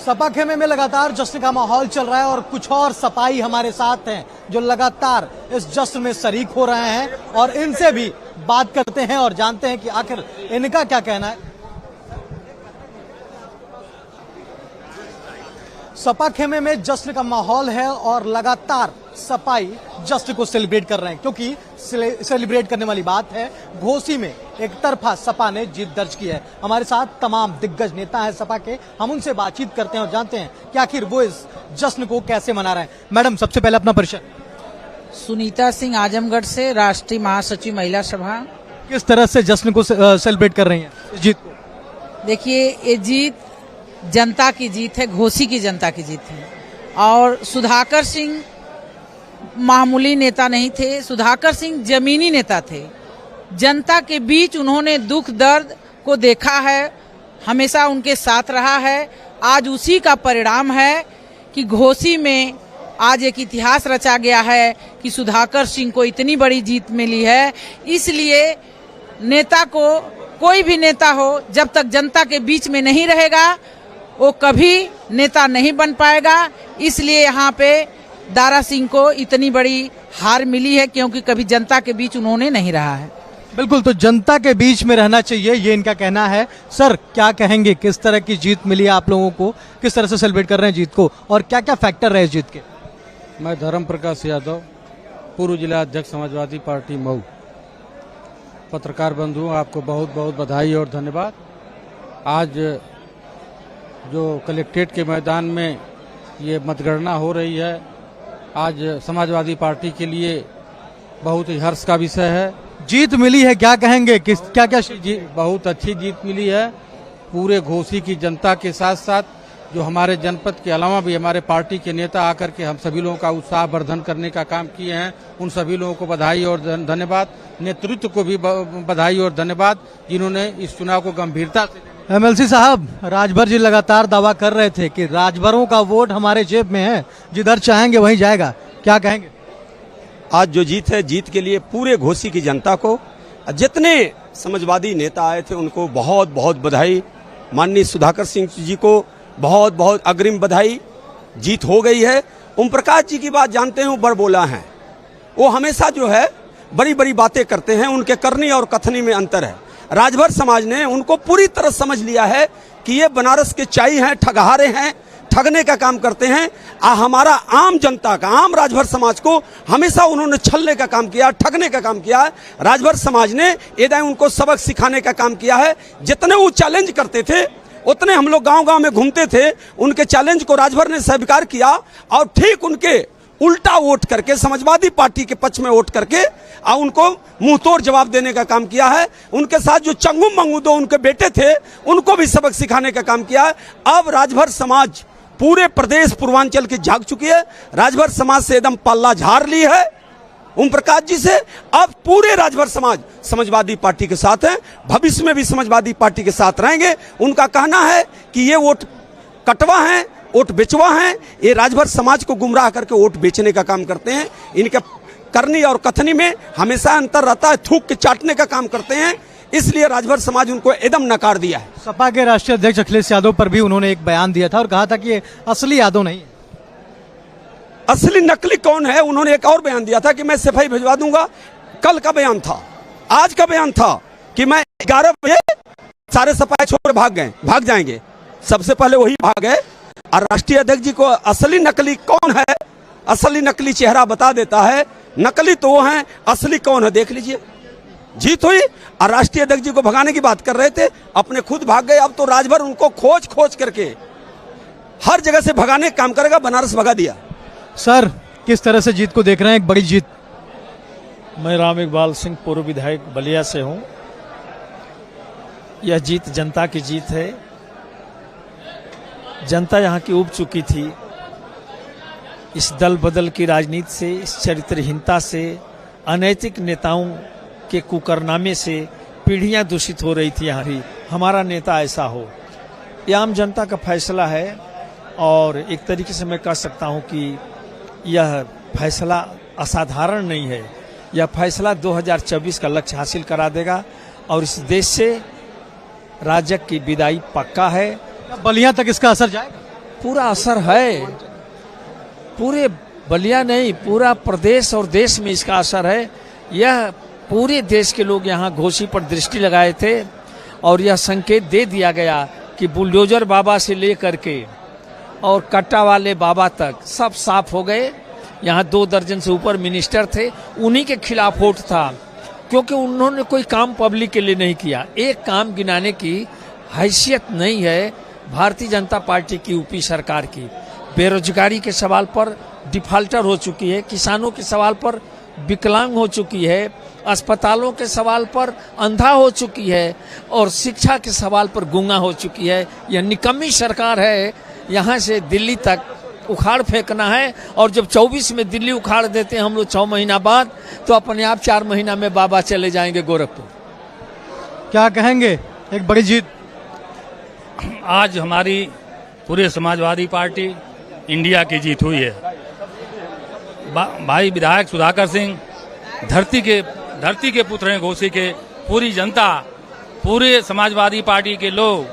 सपा खेमे में लगातार जश्न का माहौल चल रहा है और कुछ और सपाई हमारे साथ हैं जो लगातार इस जश्न में शरीक हो रहे हैं और इनसे भी बात करते हैं और जानते हैं कि आखिर इनका क्या कहना है। सपा खेमे में जश्न का माहौल है और लगातार सपाई जश्न को सेलिब्रेट कर रहे हैं, क्योंकि सेलिब्रेट करने वाली बात है घोसी में एक तरफा सपा ने जीत दर्ज की है। हमारे साथ तमाम दिग्गज नेता हैं सपा के, हम उनसे बातचीत करते हैं और जानते हैं कि आखिर वो इस जश्न को कैसे मना रहे हैं। मैडम, सबसे पहले अपना परिचय। सुनीता सिंह, आजमगढ़ से, राष्ट्रीय महासचिव महिला सभा। किस तरह से जश्न को सेलिब्रेट कर रही हैं इस जीत को? देखिए, ये जीत जनता की जीत है, घोसी की जनता की जीत है। और सुधाकर सिंह मामूली नेता नहीं थे, सुधाकर सिंह जमीनी नेता थे। जनता के बीच उन्होंने दुख दर्द को देखा है, हमेशा उनके साथ रहा है। आज उसी का परिणाम है कि घोसी में आज एक इतिहास रचा गया है कि सुधाकर सिंह को इतनी बड़ी जीत मिली है। इसलिए नेता को, कोई भी नेता हो, जब तक जनता के बीच में नहीं रहेगा वो कभी नेता नहीं बन पाएगा। इसलिए यहाँ पे दारा सिंह को इतनी बड़ी हार मिली है, क्योंकि कभी जनता के बीच उन्होंने नहीं रहा है। बिल्कुल, तो जनता के बीच में रहना चाहिए, ये इनका कहना है। सर, क्या कहेंगे, किस तरह की जीत मिली है आप लोगों को, किस तरह से सेलिब्रेट कर रहे हैं जीत को और क्या क्या फैक्टर रहे जीत के? मैं धर्म प्रकाश यादव, पूर्व जिला अध्यक्ष समाजवादी पार्टी मऊ। पत्रकार बंधुओं, आपको बहुत बहुत बधाई और धन्यवाद। आज जो कलेक्ट्रेट के मैदान में ये मतगणना हो रही है, आज समाजवादी पार्टी के लिए बहुत ही हर्ष का विषय है। जीत मिली है, क्या कहेंगे, किस क्या क्या बहुत अच्छी जीत मिली है। पूरे घोसी की जनता के साथ साथ जो हमारे जनपद के अलावा भी हमारे पार्टी के नेता आकर के हम सभी लोगों का उत्साह वर्धन करने का काम किए हैं, उन सभी लोगों को बधाई और धन्यवाद। नेतृत्व को भी बधाई और धन्यवाद, जिन्होंने इस चुनाव को गंभीरता से। एमएलसी साहब, राजभर जी लगातार दावा कर रहे थे कि राजभरों का वोट हमारे जेब में है, जिधर चाहेंगे वहीं जाएगा, क्या कहेंगे? आज जो जीत है, जीत के लिए पूरे घोसी की जनता को, जितने समाजवादी नेता आए थे उनको बहुत बहुत बधाई। माननीय सुधाकर सिंह जी को बहुत बहुत अग्रिम बधाई। जीत हो गई है। ओम प्रकाश जी की बात जानते हैं, वो बड़बोला हैं, वो हमेशा जो है बड़ी बड़ी बातें करते हैं, उनके करनी और कथनी में अंतर है। राजभर समाज ने उनको पूरी तरह समझ लिया है कि ये बनारस के चाई हैं, ठगहारे हैं, ठगने का काम करते हैं। हमारा आम जनता का, आम राजभर समाज को हमेशा उन्होंने छलने का काम किया, ठगने का काम किया है। राजभर समाज ने एदा उनको सबक सिखाने का काम किया है। जितने वो चैलेंज करते थे उतने हम लोग गांव-गांव में घूमते थे, उनके चैलेंज को राजभर ने स्वीकार किया और ठीक उनके उल्टा वोट करके, समाजवादी पार्टी के पक्ष में वोट करके उनको मुंह तोड़ जवाब देने का काम किया है। उनके साथ जो चंगू मंगू दो उनके बेटे थे, उनको भी सबक सिखाने का काम किया है। अब राजभर समाज पूरे प्रदेश पूर्वांचल की जाग चुकी है। राजभर समाज से एकदम पल्ला झाड़ ली है ओम प्रकाश जी से। अब पूरे राजभर समाज समाजवादी पार्टी के साथ है, भविष्य में भी समाजवादी पार्टी के साथ रहेंगे। उनका कहना है कि ये वोट कटवा है, वोट बेचवा है, ये राजभर समाज को गुमराह करके वोट बेचने का काम करते हैं। इनके करनी और कथनी में हमेशा अंतर रहता है, थूक के चाटने का काम करते हैं। इसलिए राजभर समाज उनको एकदम नकार दिया है। सपा के राष्ट्रीय अध्यक्ष अखिलेश यादव पर भी उन्होंने एक बयान दिया था और कहा था कि ये असली यादव नहीं है। असली नकली कौन है? उन्होंने एक और बयान दिया था कि मैं सिपाही भिजवा दूंगा। कल का बयान था, आज का बयान था कि मैं 11 बजे सारे सपाई छोड़ भाग जाएंगे। सबसे पहले वही भाग गए। और राष्ट्रीय अध्यक्ष जी को असली नकली कौन है, असली नकली चेहरा बता देता है। नकली तो वो है, असली कौन है देख लीजिए। जीत हुई और राष्ट्रीय अध्यक्ष जी को भगाने की बात कर रहे थे, अपने खुद भाग गए। अब तो राजभर उनको खोज खोज करके हर जगह से भगाने का काम करेगा। बनारस भगा दिया। सर, किस तरह से जीत को देख रहे हैं, एक बड़ी जीत? मैं राम इकबाल सिंह, पूर्व विधायक बलिया से हूं। यह जीत जनता की जीत है। जनता यहाँ की उब चुकी थी इस दल बदल की राजनीति से, इस चरित्रहीनता से, अनैतिक नेताओं के कुकरनामे से पीढ़ियां दूषित हो रही थी। यहाँ भी हमारा नेता ऐसा हो, यह आम जनता का फैसला है। और एक तरीके से मैं कह सकता हूं कि यह फैसला असाधारण नहीं है। यह फैसला 2024 का लक्ष्य हासिल करा देगा और इस देश से राजग की विदाई पक्का है। बलिया तक इसका असर जाएगा? पूरा असर है। पूरे बलिया नहीं, पूरा प्रदेश और देश में इसका असर है। यह पूरे देश के लोग यहाँ घोसी पर दृष्टि लगाए थे और यह संकेत दे दिया गया कि बुलडोजर बाबा से लेकर के और कट्टा वाले बाबा तक सब साफ हो गए। यहाँ 2 दर्जन से ऊपर मिनिस्टर थे, उन्हीं के खिलाफ वोट था, क्योंकि उन्होंने कोई काम पब्लिक के लिए नहीं किया। एक काम गिनाने की हैसियत नहीं है भारतीय जनता पार्टी की यूपी सरकार की। बेरोजगारी के सवाल पर डिफाल्टर हो चुकी है, किसानों के सवाल पर विकलांग हो चुकी है, अस्पतालों के सवाल पर अंधा हो चुकी है और शिक्षा के सवाल पर गूंगा हो चुकी है। यह निकम्मी सरकार है। यहाँ से दिल्ली तक उखाड़ फेंकना है और जब 24 में दिल्ली उखाड़ देते हैं हम लोग 6 महीना बाद, तो अपने आप 4 महीना में बाबा चले जाएंगे गोरखपुर। क्या कहेंगे, एक बड़ी जीत? आज हमारी पूरे समाजवादी पार्टी इंडिया की जीत हुई है। भाई विधायक सुधाकर सिंह धरती के पुत्र हैं घोसी के। पूरी जनता, पूरे समाजवादी पार्टी के लोग,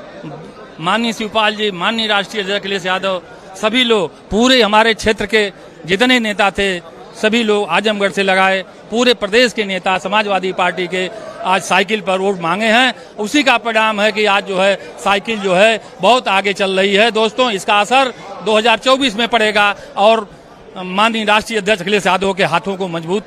माननीय शिवपाल जी, माननीय राष्ट्रीय अध्यक्ष अखिलेश यादव, सभी लोग, पूरे हमारे क्षेत्र के जितने नेता थे सभी लोग आजमगढ़ से लगाए, पूरे प्रदेश के नेता समाजवादी पार्टी के आज साइकिल पर वोट मांगे हैं। उसी का परिणाम है कि आज जो है साइकिल जो है बहुत आगे चल रही है। दोस्तों, इसका असर 2024 में पड़ेगा और माननीय राष्ट्रीय अध्यक्ष अखिलेश यादव के हाथों को मजबूत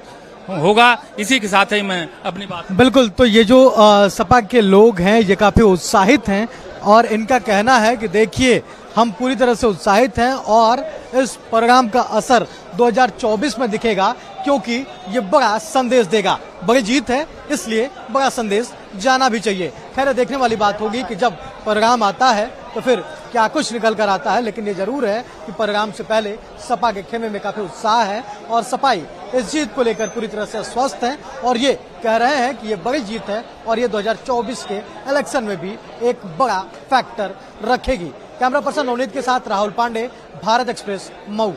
होगा। इसी के साथ ही मैं अपनी बात बिल्कुल, तो ये जो सपा के लोग हैं ये काफी उत्साहित हैं और इनका कहना है कि देखिए हम पूरी तरह से उत्साहित हैं और इस प्रोग्राम का असर 2024 में दिखेगा, क्योंकि ये बड़ा संदेश देगा। बड़ी जीत है, इसलिए बड़ा संदेश जाना भी चाहिए। खैर, देखने वाली बात होगी कि जब प्रोग्राम आता है तो फिर क्या कुछ निकल कर आता है, लेकिन ये जरूर है कि प्रोग्राम से पहले सपा के खेमे में काफी उत्साह है और सपाई इस जीत को लेकर पूरी तरह से स्वस्थ हैं और ये कह रहे हैं कि ये बड़ी जीत है और ये 2024 के इलेक्शन में भी एक बड़ा फैक्टर रखेगी। कैमरा पर्सन नवनीत के साथ राहुल पांडे, भारत एक्सप्रेस, मऊ।